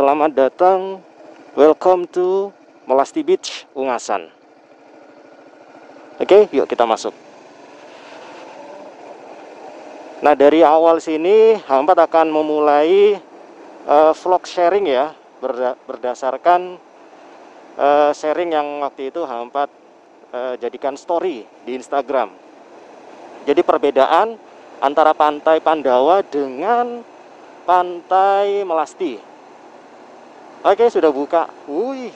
selamat datang. Welcome to Melasti Beach, Ungasan. Oke, yuk kita masuk. Nah, dari awal sini Hampat akan memulai vlog sharing ya, berdasarkan sharing yang waktu itu Hampat jadikan story di Instagram. Jadi perbedaan antara Pantai Pandawa dengan Pantai Melasti. Oke, sudah buka. Wih,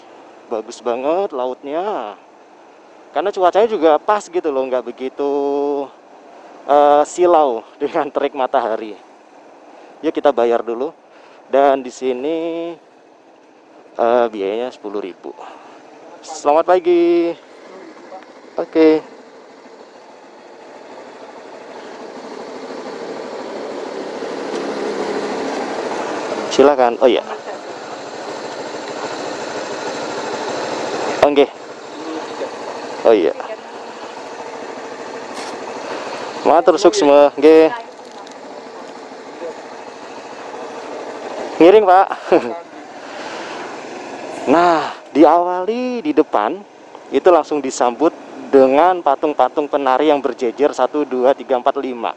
bagus banget lautnya. Karena cuacanya juga pas gitu loh, nggak begitu silau dengan terik matahari. Yuk kita bayar dulu. Dan di sini biayanya 10.000. Selamat pagi. Oke. Silakan. Oh iya. Oke. Oh iya. Matur suksma. Nggih. Ngiring, Pak. Nah, diawali di depan itu langsung disambut dengan patung-patung penari yang berjejer 1 2 3 4 5.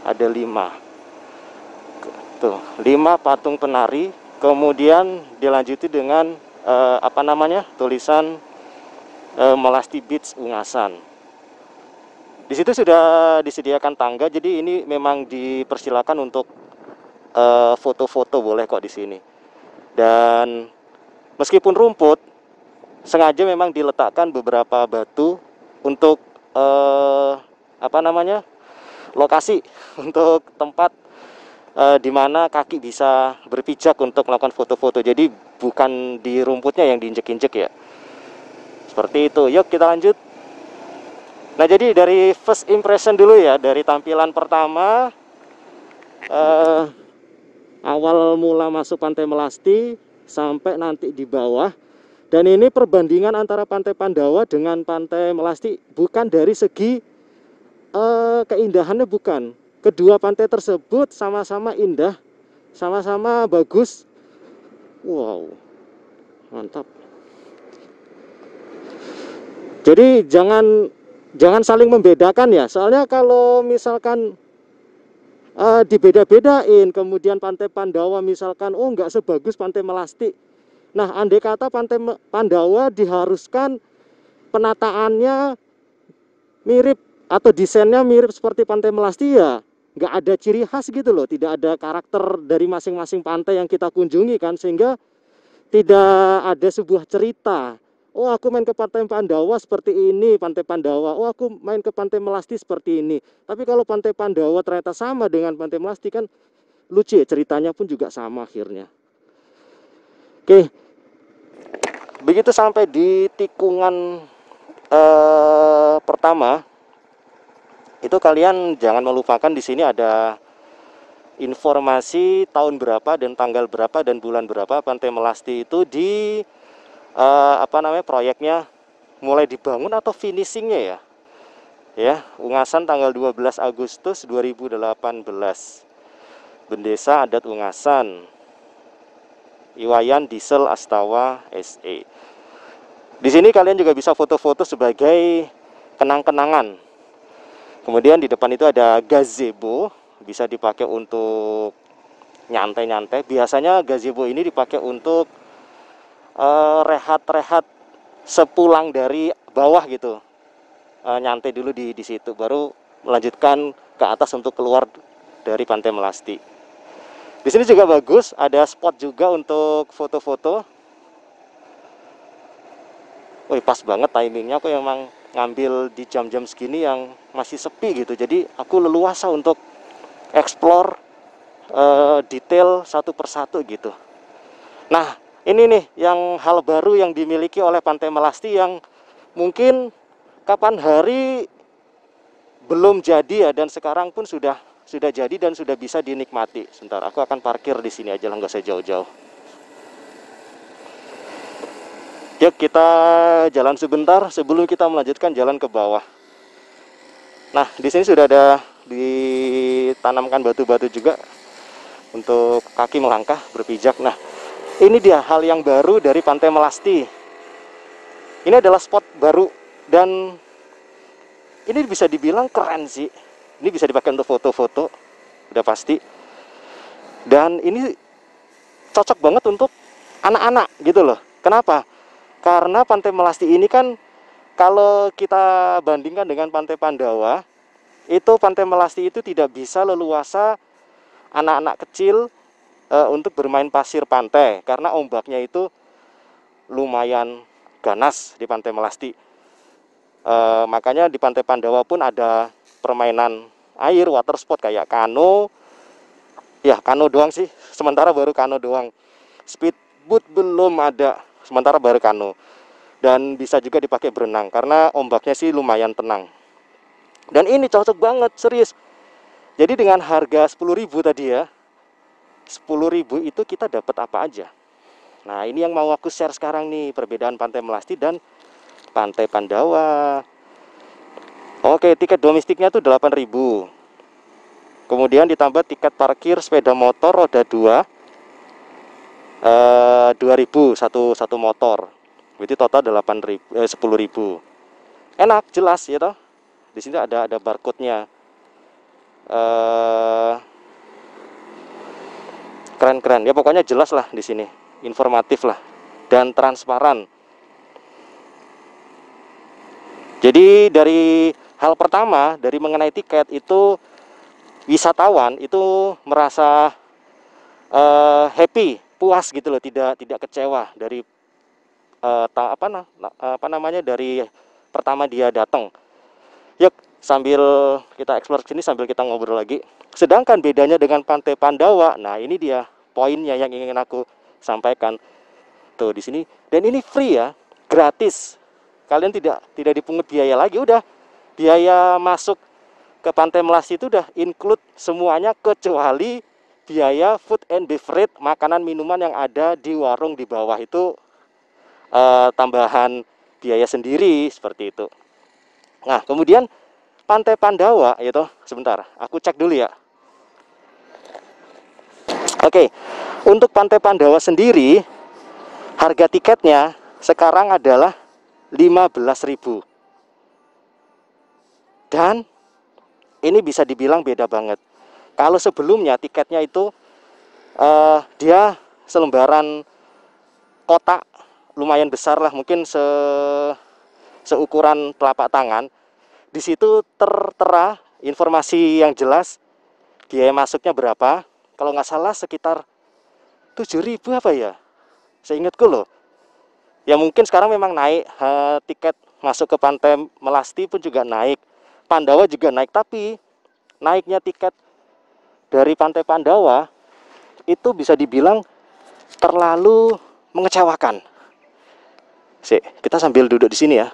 Ada 5. Tuh, 5 patung penari, kemudian dilanjuti dengan tulisan Melasti Beach Ungasan. Di situ sudah disediakan tangga, jadi ini memang dipersilakan untuk foto-foto boleh kok di sini. Dan meskipun rumput, sengaja memang diletakkan beberapa batu untuk lokasi untuk tempat di mana kaki bisa berpijak untuk melakukan foto-foto. Jadi bukan di rumputnya yang diinjek-injek ya. Seperti itu. Yuk kita lanjut. Nah, jadi dari first impression dulu ya, dari tampilan pertama awal mula masuk Pantai Melasti sampai nanti di bawah. Dan ini perbandingan antara Pantai Pandawa dengan Pantai Melasti bukan dari segi keindahannya, bukan. Kedua pantai tersebut sama-sama indah, sama-sama bagus. Wow, mantap. Jadi jangan saling membedakan ya. Soalnya kalau misalkan dibeda-bedain, kemudian Pantai Pandawa misalkan nggak sebagus Pantai Melasti. Nah, andai kata Pantai Pandawa diharuskan penataannya mirip atau desainnya mirip seperti Pantai Melasti, ya nggak ada ciri khas gitu loh, tidak ada karakter dari masing-masing pantai yang kita kunjungi kan, sehingga tidak ada sebuah cerita. Oh, aku main ke Pantai Pandawa seperti ini, Pantai Pandawa. Oh, aku main ke Pantai Melasti seperti ini. Tapi kalau Pantai Pandawa ternyata sama dengan Pantai Melasti kan lucu ya, ceritanya pun juga sama akhirnya. Oke, begitu sampai di tikungan pertama. Itu kalian jangan melupakan di sini ada informasi tahun berapa dan tanggal berapa dan bulan berapa Pantai Melasti itu di proyeknya mulai dibangun atau finishingnya ya. Ya, Ungasan tanggal 12 Agustus 2018. Bendesa Adat Ungasan. Iwayan Diesel Astawa SE. Di sini kalian juga bisa foto-foto sebagai kenang-kenangan. Kemudian di depan itu ada gazebo, bisa dipakai untuk nyantai-nyantai. Biasanya gazebo ini dipakai untuk rehat-rehat sepulang dari bawah gitu. Nyantai dulu di situ, baru melanjutkan ke atas untuk keluar dari Pantai Melasti. Di sini juga bagus, ada spot juga untuk foto-foto. Wih, pas banget timingnya, aku emang ngambil di jam-jam segini yang masih sepi gitu. Jadi aku leluasa untuk explore detail satu persatu gitu. Nah, ini nih yang hal baru yang dimiliki oleh Pantai Melasti yang mungkin kapan hari belum jadi ya, dan sekarang pun sudah jadi dan sudah bisa dinikmati. Sebentar, aku akan parkir di sini aja lah, nggak usah jauh-jauh. Yuk kita jalan sebentar sebelum kita melanjutkan jalan ke bawah. Nah, di sini sudah ada ditanamkan batu-batu juga untuk kaki melangkah, berpijak. Nah, Ini dia hal yang baru dari Pantai Melasti. Ini adalah spot baru dan ini bisa dibilang keren sih. Ini bisa dipakai untuk foto-foto, udah pasti. Dan ini cocok banget untuk anak-anak gitu loh. Kenapa? Karena Pantai Melasti ini kan kalau kita bandingkan dengan Pantai Pandawa, itu Pantai Melasti itu tidak bisa leluasa anak-anak kecil untuk bermain pasir pantai karena ombaknya itu lumayan ganas di Pantai Melasti. Makanya di Pantai Pandawa pun ada permainan air, water sport kayak kano. Ya, kano doang sih. Sementara baru kano doang. Speedboat belum ada. Sementara baru kano. Dan bisa juga dipakai berenang karena ombaknya sih lumayan tenang. Dan ini cocok banget, serius. Jadi dengan harga 10.000 tadi ya, 10.000 itu kita dapat apa aja. Nah, ini yang mau aku share sekarang nih, perbedaan Pantai Melasti dan Pantai Pandawa. Oke, tiket domestiknya tuh 8.000. Kemudian ditambah tiket parkir sepeda motor roda 2, 2.000 satu motor. Jadi total 10.000. Enak, jelas ya toh. Di sini ada barcode-nya. Keren-keren. Ya pokoknya jelas lah di sini. Informatif lah dan transparan. Jadi dari hal pertama dari mengenai tiket itu wisatawan itu merasa happy, puas gitu loh, tidak kecewa dari dari pertama dia datang. Yuk, sambil kita explore sini sambil kita ngobrol lagi. Sedangkan bedanya dengan Pantai Pandawa, nah ini dia poinnya yang ingin aku sampaikan. Tuh di sini, dan ini free ya, gratis. Kalian tidak dipungut biaya lagi, udah biaya masuk ke Pantai Melasti itu udah include semuanya kecuali biaya food and beverage, makanan minuman yang ada di warung di bawah itu tambahan biaya sendiri seperti itu. Nah, kemudian Pantai Pandawa itu sebentar, aku cek dulu ya. Oke, untuk Pantai Pandawa sendiri harga tiketnya sekarang adalah 15.000. Dan ini bisa dibilang beda banget. Kalau sebelumnya tiketnya itu dia selembaran kotak lumayan besar lah, mungkin seukuran telapak tangan. Di situ tertera informasi yang jelas biaya masuknya berapa. Kalau nggak salah sekitar 7.000 apa ya, seingatku loh. Ya mungkin sekarang memang naik, tiket masuk ke Pantai Melasti pun juga naik, Pandawa juga naik, tapi naiknya tiket dari Pantai Pandawa itu bisa dibilang terlalu mengecewakan. Kita sambil duduk di sini ya.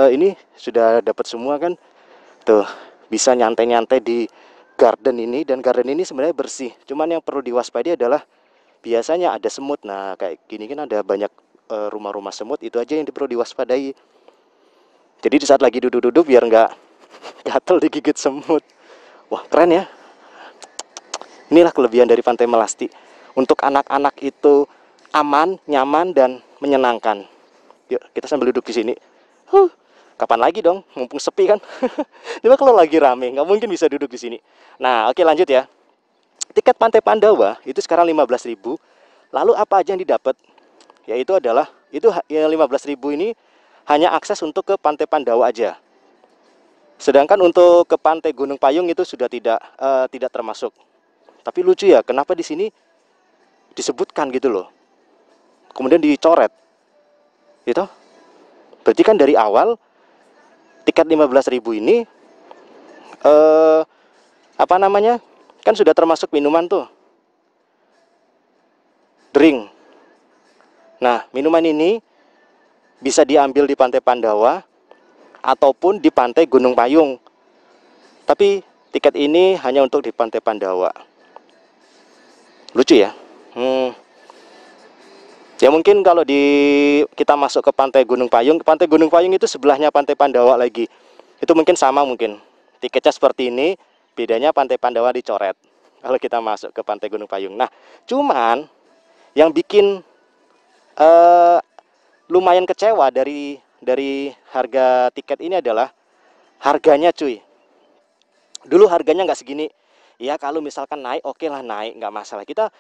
Ini sudah dapat semua kan. Tuh, bisa nyantai-nyantai di garden ini, dan garden ini sebenarnya bersih. Cuman yang perlu diwaspadai adalah biasanya ada semut. Nah, kayak gini kan ada banyak rumah-rumah semut, itu aja yang perlu diwaspadai. Jadi di saat lagi duduk-duduk biar nggak gatel digigit semut. Wah, keren ya. Inilah kelebihan dari Pantai Melasti. Untuk anak-anak itu aman, nyaman, dan menyenangkan. Yuk, kita sambil duduk di sini. Kapan lagi dong? Mumpung sepi kan. Cuma kalau lagi rame, nggak mungkin bisa duduk di sini. Nah, oke lanjut ya. Tiket Pantai Pandawa itu sekarang 15.000. Lalu apa aja yang didapat? Yaitu adalah, itu ya 15.000 ini hanya akses untuk ke Pantai Pandawa aja. Sedangkan untuk ke Pantai Gunung Payung itu sudah tidak termasuk. Tapi lucu ya, kenapa di sini disebutkan gitu loh. Kemudian dicoret. Gitu. Berarti kan dari awal tiket 15.000 ini kan sudah termasuk minuman tuh. Drink. Nah, minuman ini bisa diambil di Pantai Pandawa ataupun di Pantai Gunung Payung. Tapi tiket ini hanya untuk di Pantai Pandawa. Lucu ya. Ya mungkin kalau kita masuk ke Pantai Gunung Payung itu sebelahnya Pantai Pandawa lagi. Itu mungkin sama mungkin. Tiketnya seperti ini, bedanya Pantai Pandawa dicoret kalau kita masuk ke Pantai Gunung Payung. Nah, cuman Yang bikin lumayan kecewa dari harga tiket ini adalah harganya, cuy. Dulu harganya nggak segini. Ya kalau misalkan naik, oke lah naik, nggak masalah. Kita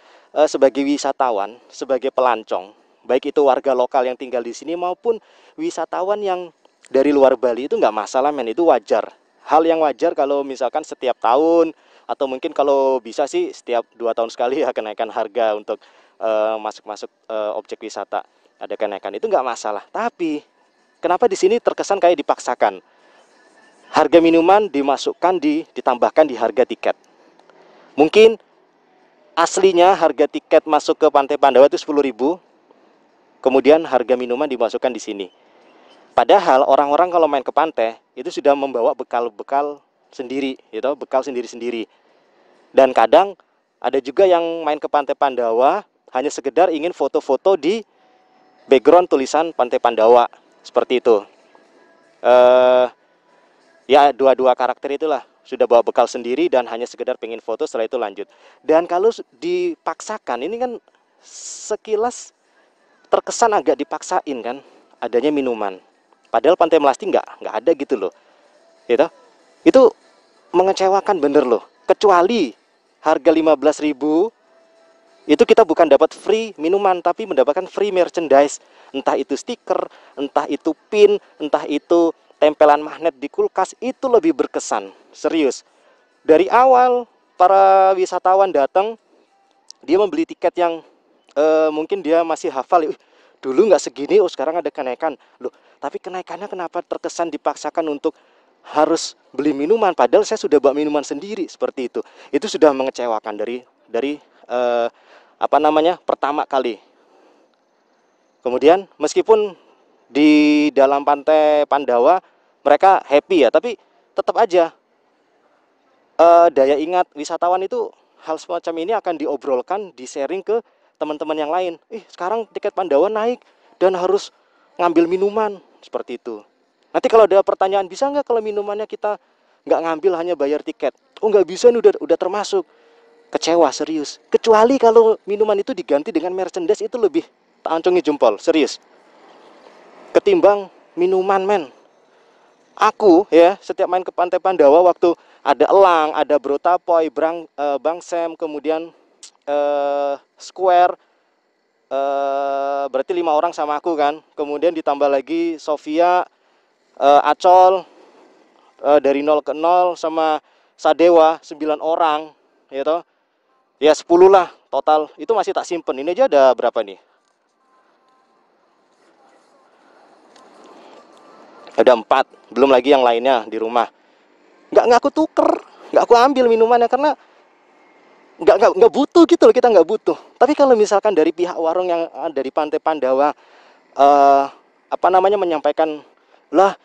sebagai wisatawan, sebagai pelancong, baik itu warga lokal yang tinggal di sini maupun wisatawan yang dari luar Bali, itu nggak masalah, men. Itu wajar. Hal yang wajar kalau misalkan setiap tahun atau mungkin kalau bisa sih setiap 2 tahun sekali ya kenaikan harga untuk masuk-masuk objek wisata, ada kenaikan, itu nggak masalah. Tapi kenapa di sini terkesan kayak dipaksakan? Harga minuman ditambahkan di harga tiket. Mungkin aslinya harga tiket masuk ke Pantai Pandawa itu 10.000. Kemudian harga minuman dimasukkan di sini. Padahal orang-orang kalau main ke pantai itu sudah membawa bekal-bekal sendiri, gitu, bekal sendiri-sendiri. Dan kadang ada juga yang main ke Pantai Pandawa hanya sekedar ingin foto-foto di background tulisan Pantai Pandawa, seperti itu. Ya dua-dua karakter itulah, sudah bawa bekal sendiri dan hanya sekedar pengen foto, setelah itu lanjut. Dan kalau dipaksakan, ini kan sekilas terkesan agak dipaksain kan, adanya minuman. Padahal Pantai Melasti nggak ada gitu loh, gitu. Itu mengecewakan bener loh. Kecuali harga 15.000 itu kita bukan dapat free minuman, tapi mendapatkan free merchandise. Entah itu stiker, entah itu pin, entah itu tempelan magnet di kulkas, itu lebih berkesan. Serius. Dari awal para wisatawan datang, dia membeli tiket yang mungkin dia masih hafal. Dulu nggak segini, oh sekarang ada kenaikan. Loh, tapi kenaikannya kenapa terkesan dipaksakan untuk harus beli minuman? Padahal saya sudah bawa minuman sendiri, seperti itu. Itu sudah mengecewakan dari pertama kali. Kemudian meskipun di dalam Pantai Pandawa mereka happy ya, tapi tetap aja daya ingat wisatawan itu, hal semacam ini akan diobrolkan, di-sharing ke teman-teman yang lain. Sekarang tiket Pandawa naik dan harus ngambil minuman, seperti itu. Nanti kalau ada pertanyaan, bisa nggak kalau minumannya kita nggak ngambil, hanya bayar tiket? Oh nggak bisa, ini udah termasuk. Kecewa, serius. Kecuali kalau minuman itu diganti dengan merchandise, itu lebih tak ancungi jempol, serius. Ketimbang minuman, men. Aku ya setiap main ke Pantai Pandawa, waktu ada elang, ada brotapoy, bangsem, kemudian square, berarti 5 orang sama aku kan. Kemudian ditambah lagi Sofia, Acol, dari 0 ke 0 sama Sadewa 9 orang, gitu. Ya 10 lah total. Itu masih tak simpen. Ini aja ada berapa nih? Ada 4, belum lagi yang lainnya di rumah. Nggak aku tuker, nggak aku ambil minumannya karena nggak butuh gitu loh, kita nggak butuh. Tapi kalau misalkan dari pihak warung yang dari Pantai Pandawa menyampaikan, lah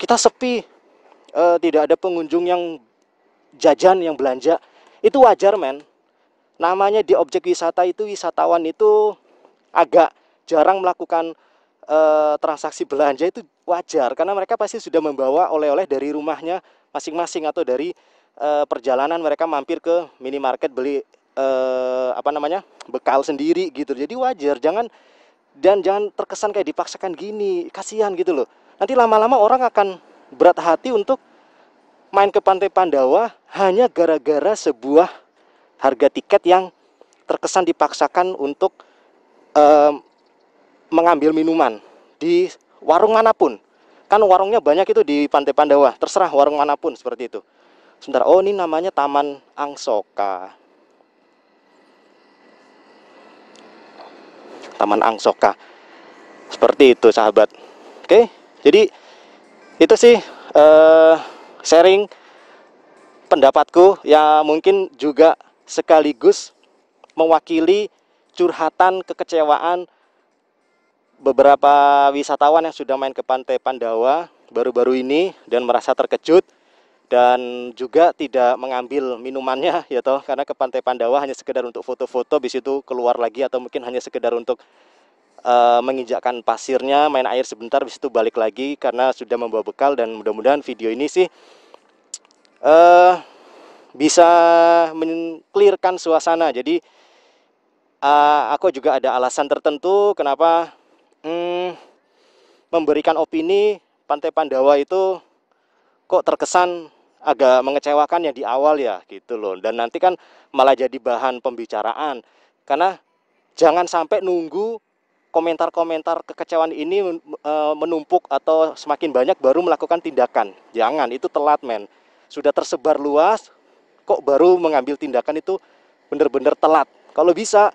kita sepi, tidak ada pengunjung yang jajan, yang belanja, itu wajar, men. Namanya di objek wisata itu, wisatawan itu agak jarang melakukan transaksi belanja, itu wajar karena mereka pasti sudah membawa oleh-oleh dari rumahnya masing-masing atau dari perjalanan mereka mampir ke minimarket beli bekal sendiri gitu. Jadi wajar, jangan terkesan kayak dipaksakan gini, kasihan gitu loh. Nanti lama-lama orang akan berat hati untuk main ke Pantai Pandawa hanya gara-gara sebuah harga tiket yang terkesan dipaksakan untuk mengambil minuman di warung manapun. Kan warungnya banyak itu di Pantai Pandawa, terserah warung manapun, seperti itu. Sebentar, oh ini namanya Taman Angsoka. Taman Angsoka. Seperti itu, sahabat. Oke, jadi itu sih sharing pendapatku ya, mungkin juga sekaligus mewakili curhatan kekecewaan beberapa wisatawan yang sudah main ke Pantai Pandawa baru-baru ini dan merasa terkejut dan juga tidak mengambil minumannya ya toh, karena ke Pantai Pandawa hanya sekedar untuk foto-foto, habis itu keluar lagi, atau mungkin hanya sekedar untuk menginjakkan pasirnya, main air sebentar, habis itu balik lagi karena sudah membawa bekal. Dan mudah-mudahan video ini sih bisa men-clearkan suasana. Jadi Aku juga ada alasan tertentu kenapa memberikan opini Pantai Pandawa itu kok terkesan agak mengecewakan ya di awal ya gitu loh. Dan nanti kan malah jadi bahan pembicaraan. Karena jangan sampai nunggu komentar-komentar kekecewaan ini menumpuk atau semakin banyak baru melakukan tindakan. Jangan, itu telat men. Sudah tersebar luas, kok baru mengambil tindakan itu benar-benar telat. Kalau bisa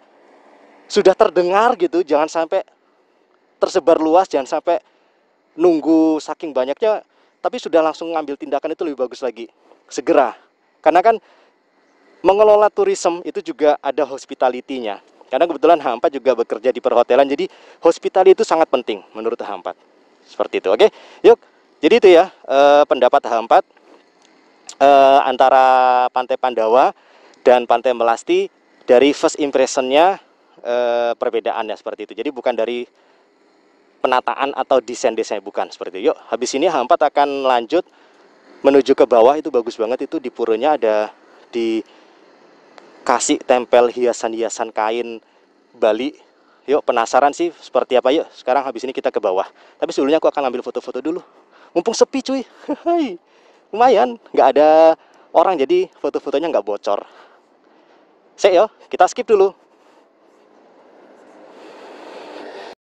sudah terdengar gitu, jangan sampai tersebar luas, jangan sampai nunggu saking banyaknya tapi sudah langsung ngambil tindakan, itu lebih bagus lagi. Segera. Karena kan mengelola turisme itu juga ada hospitality-nya. Karena kebetulan H4 juga bekerja di perhotelan, jadi hospitality itu sangat penting menurut H4. Seperti itu, oke? Yuk, jadi itu ya pendapat H4 antara Pantai Pandawa dan Pantai Melasti. Dari first impression-nya perbedaannya seperti itu. Jadi bukan dari penataan atau desain-desain, bukan seperti itu. Yuk, habis ini H4 akan lanjut menuju ke bawah. Itu bagus banget, itu di puranya ada dikasih tempel hiasan-hiasan kain Bali. Yuk, penasaran sih seperti apa? Yuk, sekarang habis ini kita ke bawah. Tapi sebelumnya aku akan ambil foto-foto dulu. Mumpung sepi cuy. Lumayan, nggak ada orang jadi foto-fotonya nggak bocor. Yo, kita skip dulu.